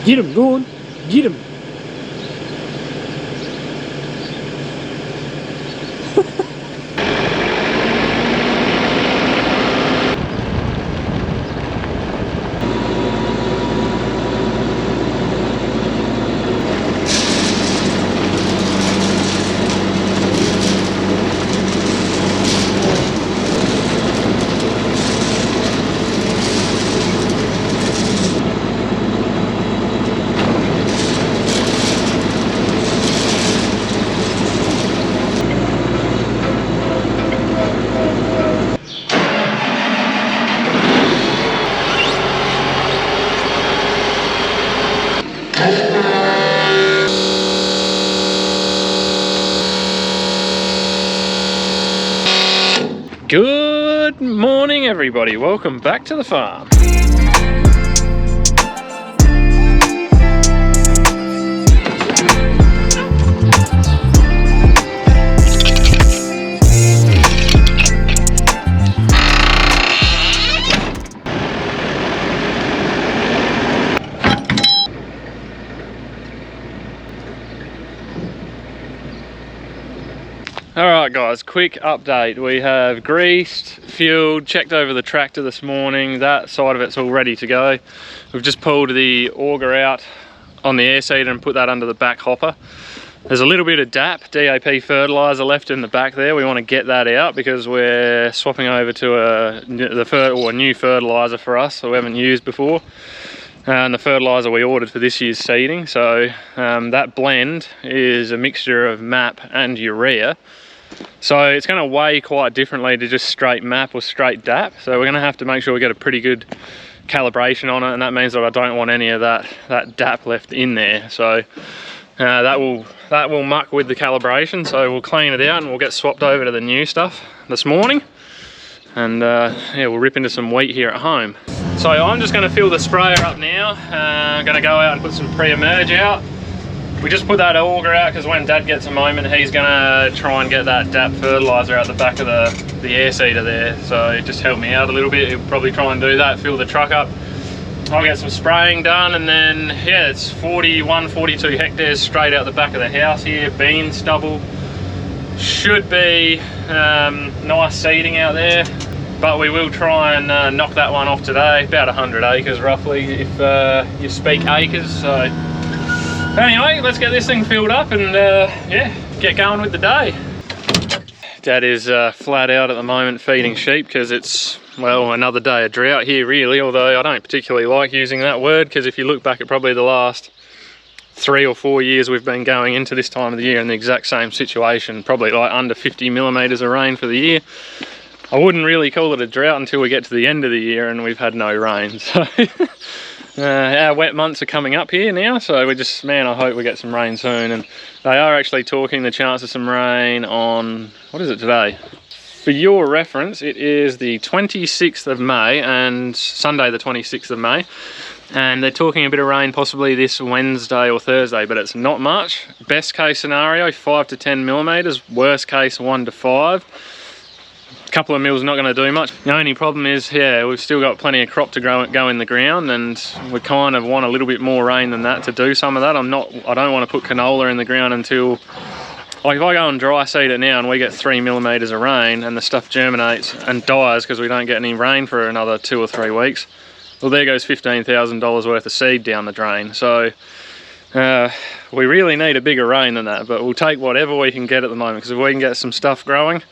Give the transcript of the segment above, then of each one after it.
Get him, go on. Get him. Good morning, everybody. Welcome back to the farm. Alright guys, quick update. We have greased, fueled, checked over the tractor this morning. That side of it's all ready to go. We've just pulled the auger out on the air seeder and put that under the back hopper. There's a little bit of DAP fertilizer left in the back there. We want to get that out because we're swapping over to a new fertilizer for us that we haven't used before. And the fertilizer we ordered for this year's seeding. So that blend is a mixture of MAP and urea. So it's going to weigh quite differently to just straight MAP or straight DAP. So we're going to have to make sure we get a pretty good calibration on it, and that means that I don't want any of that DAP left in there. So that will muck with the calibration. So we'll clean it out and we'll get swapped over to the new stuff this morning. And yeah, we'll rip into some wheat here at home. So I'm just going to fill the sprayer up now. I'm going to go out and put some pre-emerge out. We just put that auger out because when Dad gets a moment, he's going to try and get that DAP fertilizer out the back of the air seeder there. So just help me out a little bit. He'll probably try and do that, fill the truck up. I'll get some spraying done, and then yeah, it's 42 hectares straight out the back of the house here. Bean stubble. Should be nice seeding out there. But we will try and knock that one off today. About 100 acres roughly, if you speak acres. So anyway, let's get this thing filled up and yeah, get going with the day. Dad is flat out at the moment feeding sheep because it's, well, another day of drought here really, although I don't particularly like using that word because if you look back at probably the last 3 or 4 years we've been going into this time of the year in the exact same situation, probably like under 50 millimeters of rain for the year. I wouldn't really call it a drought until we get to the end of the year and we've had no rain. So our wet months are coming up here now, so we're just, man, I hope we get some rain soon. And they are actually talking the chance of some rain on, what is it today? For your reference, it is the 26th of May and Sunday the 26th of May. And they're talking a bit of rain possibly this Wednesday or Thursday, but it's not much. Best case scenario, 5 to 10 millimeters. Worst case, 1 to 5. A couple of mils not going to do much. The only problem is, yeah, we've still got plenty of crop to go in the ground, and we kind of want a little bit more rain than that to do some of that. I don't want to put canola in the ground until, like if I go and dry seed it now and we get 3 millimeters of rain and the stuff germinates and dies because we don't get any rain for another 2 or 3 weeks, well, there goes $15,000 worth of seed down the drain. So we really need a bigger rain than that, but we'll take whatever we can get at the moment, because if we can get some stuff growing,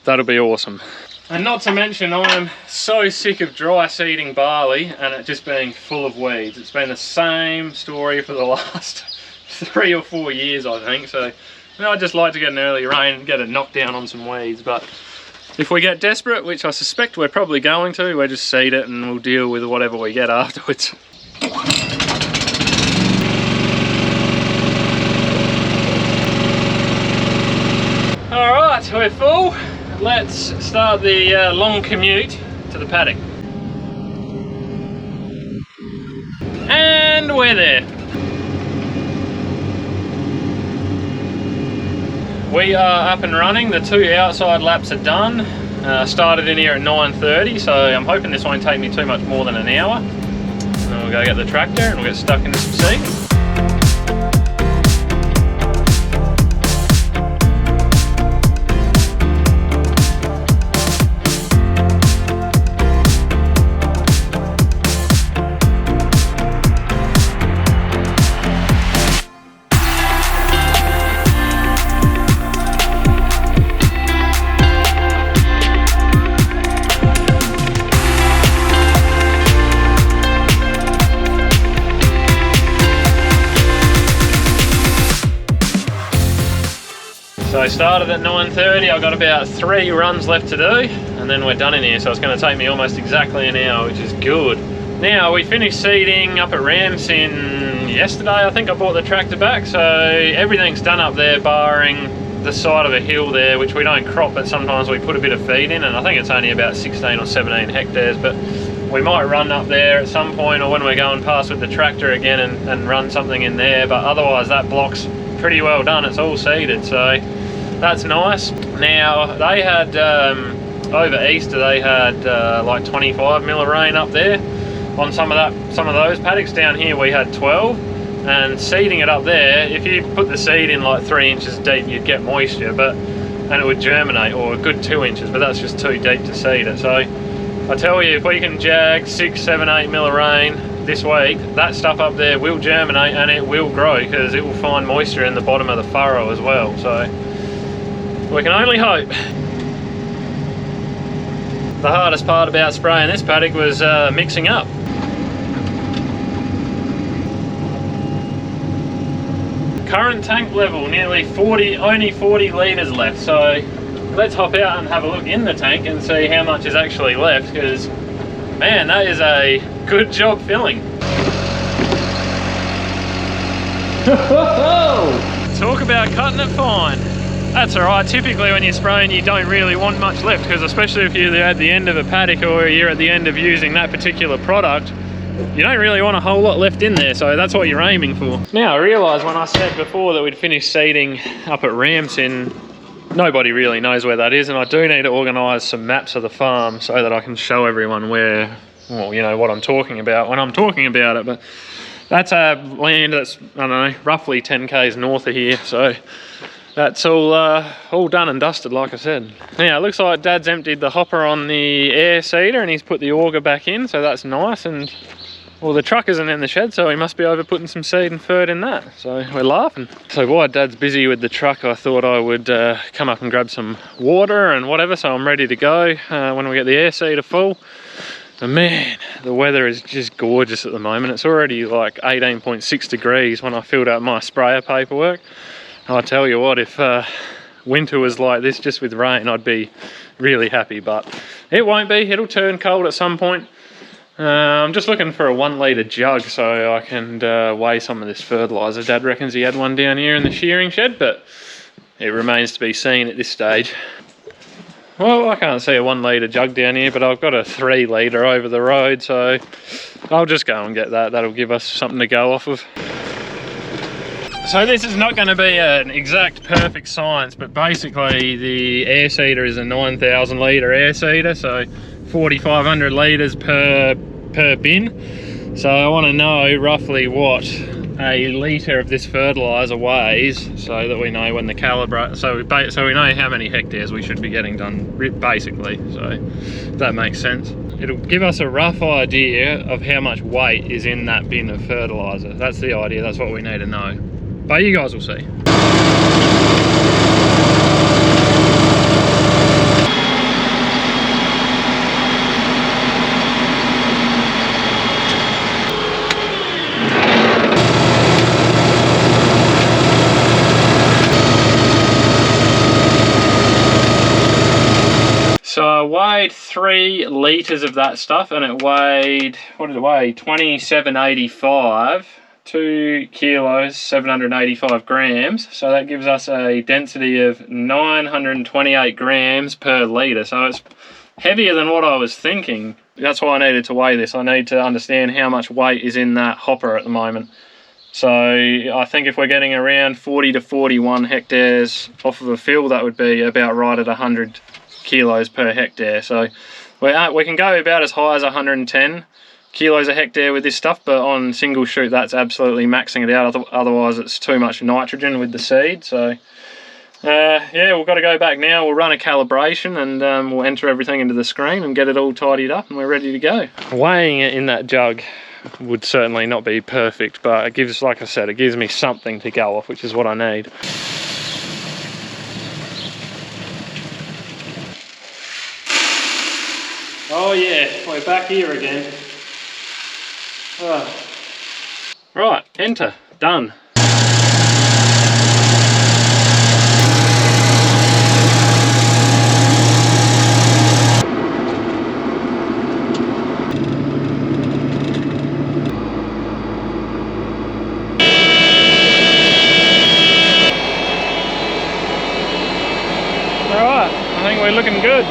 that'll be awesome. And not to mention, I'm so sick of dry seeding barley and it just being full of weeds. It's been the same story for the last 3 or 4 years, I think. So, I'd just like to get an early rain and get a knockdown on some weeds. But if we get desperate, which I suspect we're probably going to, we'll just seed it and we'll deal with whatever we get afterwards. Alright, we're full. Let's start the long commute to the paddock. And we're there. We are up and running. The 2 outside laps are done. Started in here at 9:30, so I'm hoping this won't take me too much more than an hour. we'll go get the tractor and we'll get stuck into some seed. So I started at 9:30, I've got about 3 runs left to do, and then we're done in here, so it's going to take me almost exactly an hour, which is good. Now, we finished seeding up at Ramsin yesterday. I think I brought the tractor back, so everything's done up there, barring the side of a hill there, which we don't crop, but sometimes we put a bit of feed in, and I think it's only about 16 or 17 hectares, but we might run up there at some point, or when we're going past with the tractor again and run something in there, but otherwise that block's pretty well done. It's all seeded, so that's nice. Now they had over Easter they had like 25 mil of rain up there on some of those paddocks. Down here we had 12, and seeding it up there, if you put the seed in like 3 inches deep, you'd get moisture, and it would germinate, or a good 2 inches, but that's just too deep to seed it. So I tell you, if we can jag 6, 7, 8 mil of rain this week, that stuff up there will germinate and it will grow, because it will find moisture in the bottom of the furrow as well. So we can only hope. The hardest part about spraying this paddock was mixing up. Current tank level nearly 40, only 40 litres left, so let's hop out and have a look in the tank and see how much is actually left, because man, that is a good job filling. Talk about cutting it fine. That's alright. Typically when you're spraying you don't really want much left, because especially if you're at the end of a paddock or you're at the end of using that particular product, you don't really want a whole lot left in there, so that's what you're aiming for. Now I realise when I said before that we'd finished seeding up at Ramsin, nobody really knows where that is, and I do need to organise some maps of the farm so that I can show everyone where, well, you know, what I'm talking about when I'm talking about it. But that's a land that's, I don't know, roughly 10 k's north of here, so that's all done and dusted, like I said. Now it looks like Dad's emptied the hopper on the air seeder and he's put the auger back in, so that's nice. And well, the truck isn't in the shed, so he must be over putting some seed and fert in that, so we're laughing. So while Dad's busy with the truck, I thought I would come up and grab some water and whatever, so I'm ready to go when we get the air seeder full. And man, the weather is just gorgeous at the moment. It's already like 18.6 degrees when I filled out my sprayer paperwork. I tell you what, if winter was like this just with rain, I'd be really happy, but it won't be. It'll turn cold at some point. I'm just looking for a 1 litre jug so I can weigh some of this fertilizer. Dad reckons he had one down here in the shearing shed, but it remains to be seen at this stage. Well, I can't see a 1 litre jug down here, but I've got a 3 litre over the road, so I'll just go and get that. That'll give us something to go off of. So this is not going to be an exact perfect science, but basically the air seeder is a 9,000 litre air seeder, so 4,500 litres per bin. So I want to know roughly what a litre of this fertiliser weighs, so that we know when the calibrate, so we know how many hectares we should be getting done, basically. So if that makes sense, it'll give us a rough idea of how much weight is in that bin of fertiliser. That's the idea. That's what we need to know. But you guys will see. So I weighed 3 litres of that stuff, and it weighed, what did it weigh? 2785. 2 kilos, 785 grams. So that gives us a density of 928 grams per litre. So it's heavier than what I was thinking. That's why I needed to weigh this. I need to understand how much weight is in that hopper at the moment. So I think if we're getting around 40 to 41 hectares off of a fill, that would be about right at 100 kilos per hectare. So we can go about as high as 110 kilos a hectare with this stuff, but on single shoot that's absolutely maxing it out, otherwise it's too much nitrogen with the seed. So yeah, we've got to go back now. We'll run a calibration and we'll enter everything into the screen and get it all tidied up and we're ready to go. Weighing it in that jug would certainly not be perfect, but it gives, like I said, it gives me something to go off, which is what I need. Oh yeah, we're back here again. Right, enter, done. Alright, I think we're looking good.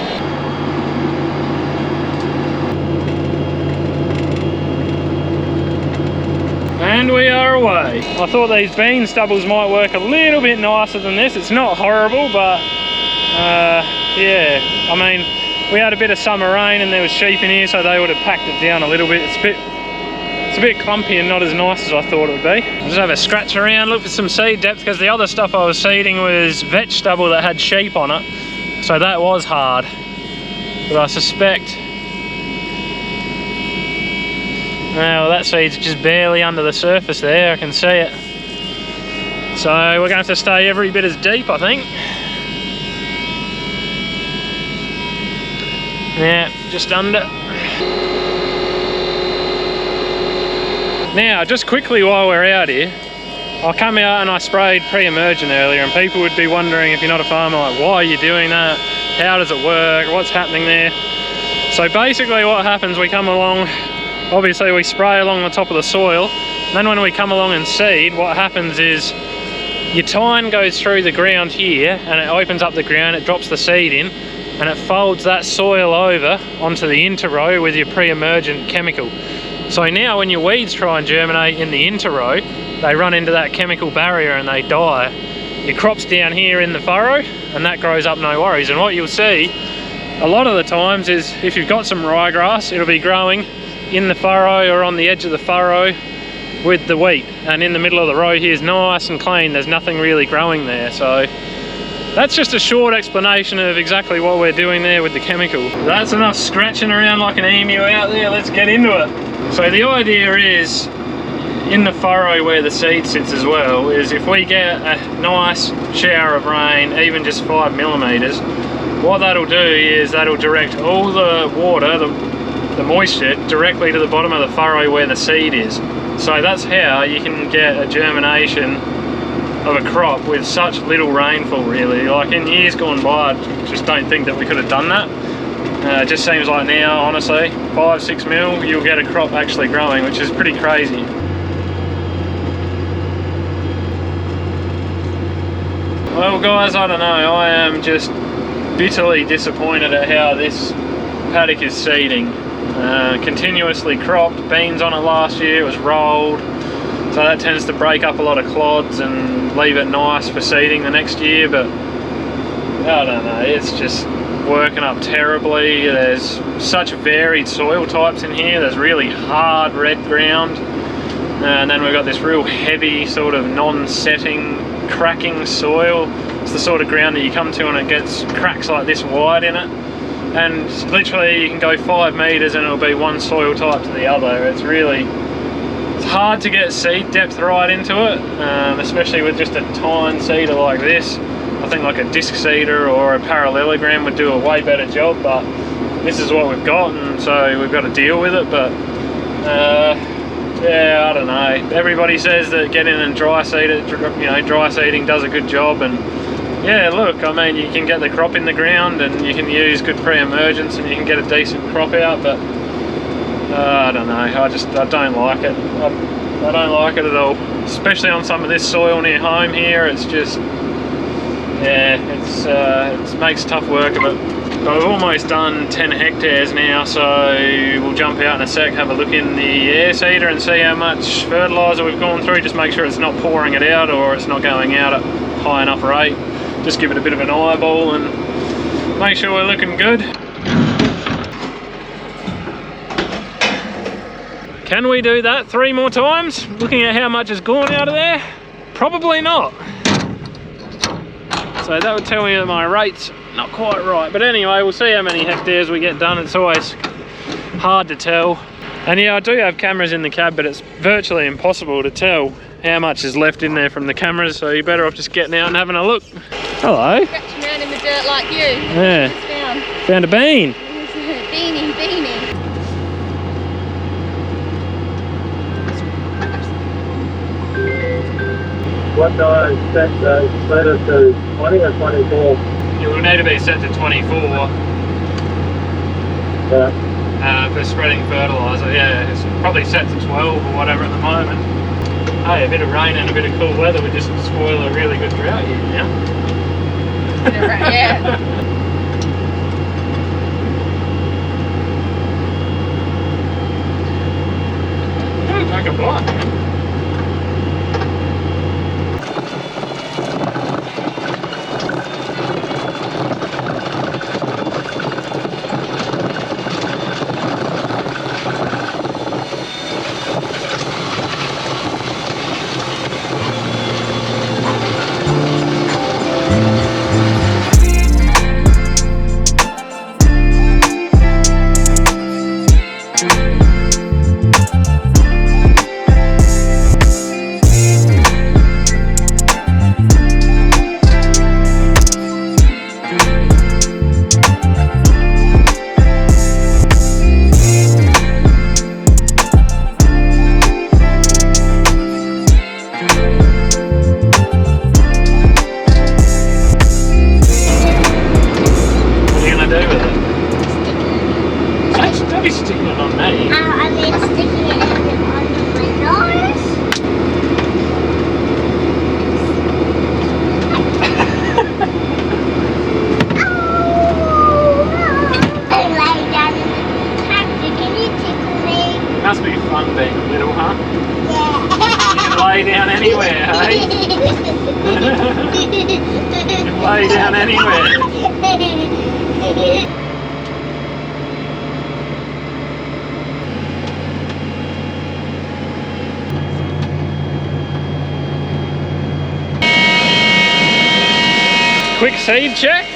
And we are away. I thought these bean stubbles might work a little bit nicer than this. It's not horrible, but yeah, I mean, we had a bit of summer rain and there was sheep in here, so they would have packed it down a little bit. It's a bit clumpy and not as nice as I thought it would be. I'll just have a scratch around, look for some seed depth, because the other stuff I was seeding was vetch stubble that had sheep on it, so that was hard. But I suspect, well, that seed's just barely under the surface there, I can see it. So we're going to have to stay every bit as deep, I think. Yeah, just under. Now, just quickly while we're out here, I come out and I sprayed pre-emergent earlier, and people would be wondering, if you're not a farmer, like, why are you doing that? How does it work? What's happening there? So basically what happens, we come along, obviously we spray along the top of the soil, then when we come along and seed, what happens is your tine goes through the ground here and it opens up the ground, it drops the seed in, and it folds that soil over onto the interrow with your pre-emergent chemical. So now when your weeds try and germinate in the interrow, they run into that chemical barrier and they die. Your crop's down here in the furrow and that grows up no worries. And what you'll see a lot of the times is, if you've got some ryegrass, it'll be growing in the furrow or on the edge of the furrow with the wheat, and in the middle of the row here is nice and clean, there's nothing really growing there. So that's just a short explanation of exactly what we're doing there with the chemical. That's enough scratching around like an emu out there, let's get into it. So the idea is, in the furrow where the seed sits as well, is if we get a nice shower of rain, even just 5 millimeters, what that'll do is that'll direct all the water, the moisture, directly to the bottom of the furrow where the seed is. So that's how you can get a germination of a crop with such little rainfall, really. Like in years gone by, I just don't think that we could have done that. It just seems like now, honestly, 5-6 mil, you'll get a crop actually growing, which is pretty crazy. Well guys, I don't know, I am just bitterly disappointed at how this paddock is seeding. Continuously cropped, beans on it last year, it was rolled, so that tends to break up a lot of clods and leave it nice for seeding the next year, but I don't know, it's just working up terribly. There's such varied soil types in here. There's really hard red ground, and then we've got this real heavy sort of non-setting cracking soil. It's the sort of ground that you come to and it gets cracks like this wide in it, and literally you can go 5 meters and it'll be one soil type to the other. It's hard to get seed depth right into it, especially with just a tine seeder like this. I think like a disc seeder or a parallelogram would do a way better job, but this is what we've got, and so we've got to deal with it. But yeah, I don't know. Everybody says that getting and dry seeding does a good job, and yeah, look, I mean, you can get the crop in the ground and you can use good pre-emergence and you can get a decent crop out, but I don't know, I don't like it. I don't like it at all, especially on some of this soil near home here. It's just, yeah, it makes tough work of it. So I've almost done 10 hectares now, so we'll jump out in a sec, have a look in the air seeder and see how much fertilizer we've gone through. Just make sure it's not pouring it out or it's not going out at high enough rate. Just give it a bit of an eyeball and make sure we're looking good. Can we do that 3 more times? Looking at how much has gone out of there, probably not. So that would tell me that my rate's not quite right. But anyway, we'll see how many hectares we get done. It's always hard to tell. And yeah, I do have cameras in the cab, but it's virtually impossible to tell how much is left in there from the cameras, so you're better off just getting out and having a look. Hello. Scratching around in the dirt like you. Yeah. Found a bean. Beanie. 19 set it to 20 or 24. It will need to be set to 24. Yeah. For spreading fertilizer. Yeah, it's probably set to 12 or whatever at the moment. Hey, a bit of rain and a bit of cool weather would just spoil a really good drought here now. Yeah. Take a bite. Must be fun being little, huh? Yeah. You can lay down anywhere, hey? You can lay down anywhere. Quick seed check.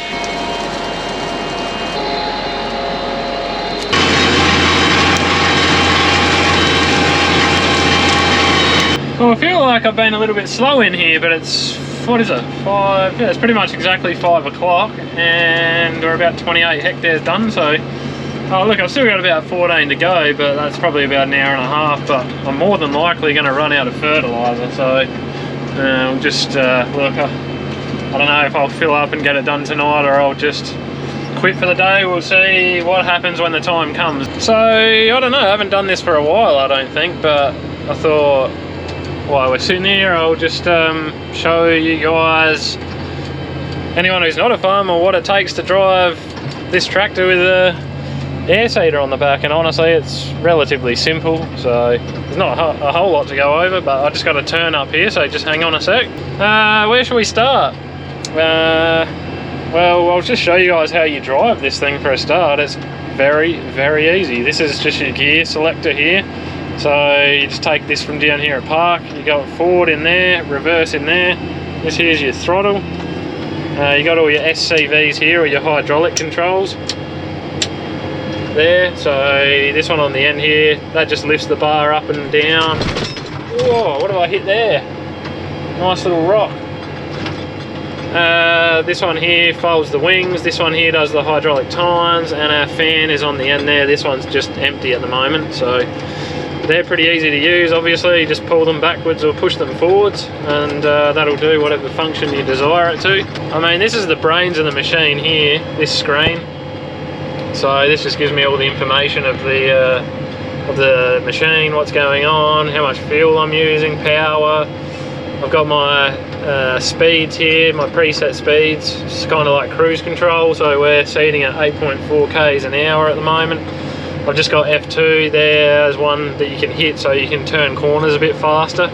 Well, I feel like I've been a little bit slow in here, but it's, what is it, 5, yeah, it's pretty much exactly 5 o'clock, and we're about 28 hectares done, so, oh look, I've still got about 14 to go, but that's probably about an hour and a half, but I'm more than likely going to run out of fertilizer, so we'll just, look, I don't know if I'll fill up and get it done tonight, or I'll just quit for the day. We'll see what happens when the time comes. So, I don't know, I haven't done this for a while, I don't think, but I thought, while we're sitting here, I'll just show you guys, anyone who's not a farmer, what it takes to drive this tractor with a air seeder on the back. And honestly, it's relatively simple, so there's not a whole lot to go over, but I just got to turn up here, so just hang on a sec. Where should we start? Well, I'll just show you guys how you drive this thing for a start. It's very, very easy. This is just your gear selector here. So you just take this from down here at park, you go forward in there, reverse in there. This here's your throttle. You got all your SCVs here, or your hydraulic controls there. So this one on the end here, that just lifts the bar up and down. Whoa, what have I hit there? Nice little rock. This one here folds the wings, this one here does the hydraulic tines, and our fan is on the end there. This one's just empty at the moment, so they're pretty easy to use. Obviously, you just pull them backwards or push them forwards, and that'll do whatever function you desire it to. I mean, this is the brains of the machine here, this screen. So this just gives me all the information of the machine, what's going on, how much fuel I'm using, power. I've got my speeds here, my preset speeds. It's kind of like cruise control, so we're seeding at 8.4 k's an hour at the moment. I've just got F2 there as one that you can hit, so you can turn corners a bit faster.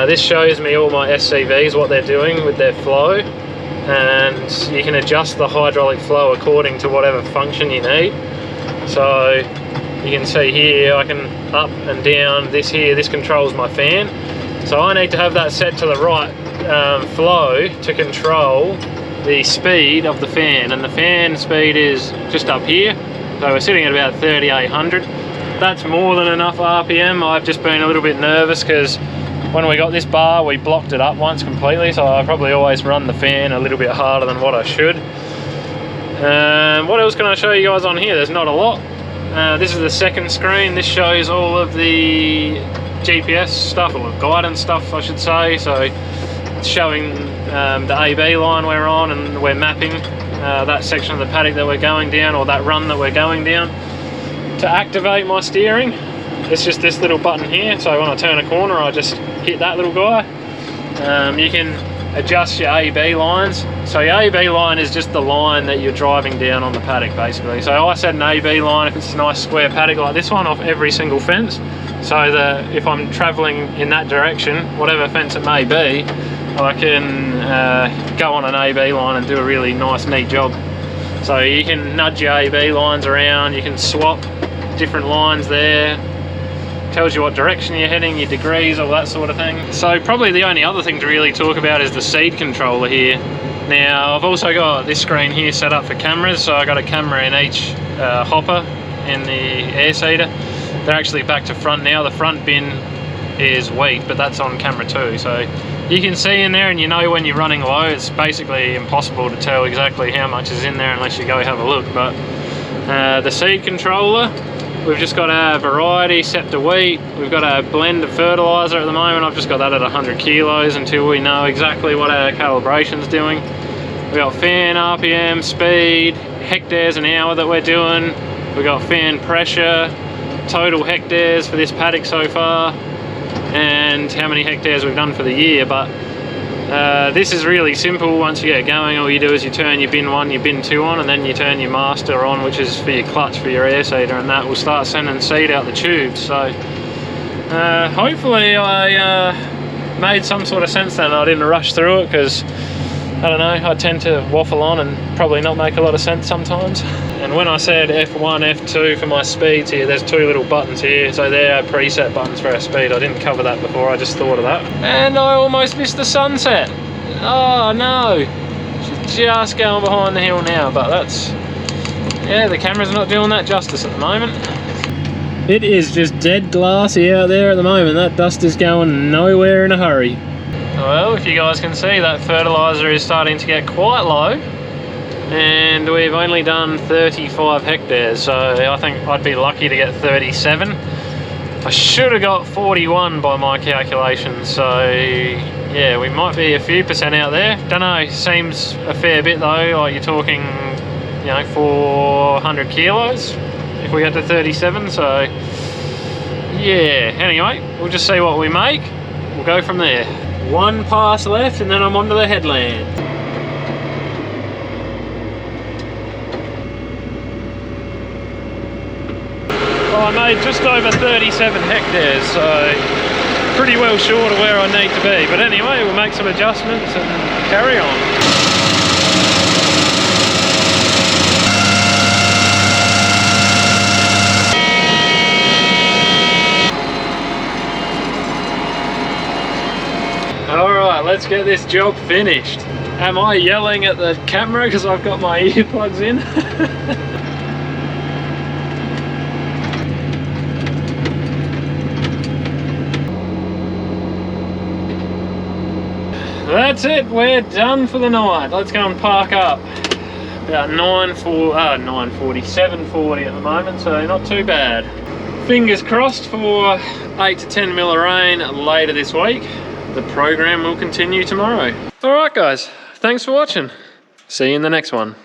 This shows me all my SCVs, what they're doing with their flow, and you can adjust the hydraulic flow according to whatever function you need. So You can see here I can up and down. This here, this controls my fan. So I need to have that set to the right flow to control the speed of the fan, and the fan speed is just up here. So we're sitting at about 3,800. That's more than enough RPM. I've just been a little bit nervous because when we got this bar, we blocked it up once completely, so I probably always run the fan a little bit harder than what I should. What else can I show you guys on here? There's not a lot. This is the second screen. This shows all of the GPS stuff, or guidance stuff I should say. So it's showing the AB line we're on, and we're mapping that section of the paddock that we're going down, or that run that we're going down. To activate my steering, it's just this little button here. So when I turn a corner, I just hit that little guy. You can adjust your AB lines. So your AB line is just the line that you're driving down on the paddock basically. So I set an AB line if it's a nice square paddock like this one off every single fence, so that if I'm traveling in that direction, whatever fence it may be, I can go on an AB line and do a really nice neat job. So you can nudge your AB lines around, you can swap different lines there, tells you what direction you're heading, your degrees, all that sort of thing. So probably the only other thing to really talk about is the seed controller here. Now I've also got this screen here set up for cameras, so I got a camera in each hopper in the air seeder. They're actually back to front now. The front bin is wheat, but that's on camera too, so you can see in there, and you know when you're running low. It's basically impossible to tell exactly how much is in there unless you go have a look. But the seed controller, we've just got our variety set to wheat. We've got a blend of fertilizer at the moment. I've just got that at 100 kilos until we know exactly what our calibration's doing. We've got fan RPM, speed, hectares an hour that we're doing. We've got fan pressure, total hectares for this paddock so far, and how many hectares we've done for the year. But this is really simple. Once you get going, all you do is you turn your bin 1, your bin 2 on, and then you turn your master on, which is for your clutch for your air seeder, and that will start sending seed out the tubes. So hopefully I made some sort of sense then. I didn't rush through it because I don't know, I tend to waffle on and probably not make a lot of sense sometimes. And when I said F1, F2 for my speeds here, there's 2 little buttons here, so they're our preset buttons for our speed. I didn't cover that before, I just thought of that. And I almost missed the sunset. Oh no, she's just going behind the hill now, but that's, yeah, the camera's not doing that justice at the moment. It is just dead glassy out there at the moment. That dust is going nowhere in a hurry. Well, if you guys can see, that fertilizer is starting to get quite low, and we've only done 35 hectares, so I think I'd be lucky to get 37. I should have got 41 by my calculations, so yeah, we might be a few percent out there. Don't know, seems a fair bit though, like you're talking, you know, 400 kilos if we get to 37, so yeah. Anyway, we'll just see what we make, we'll go from there. 1 pass left and then I'm onto the headland. Well, I made just over 37 hectares, so pretty well short of where I need to be. But anyway, we'll make some adjustments and carry on. Alright, let's get this job finished. Am I yelling at the camera because I've got my earplugs in? That's it, we're done for the night. Let's go and park up. About 9:40, 7:40 at the moment, so not too bad. Fingers crossed for 8 to 10 mil of rain later this week. The program will continue tomorrow. Alright guys, thanks for watching. See you in the next one.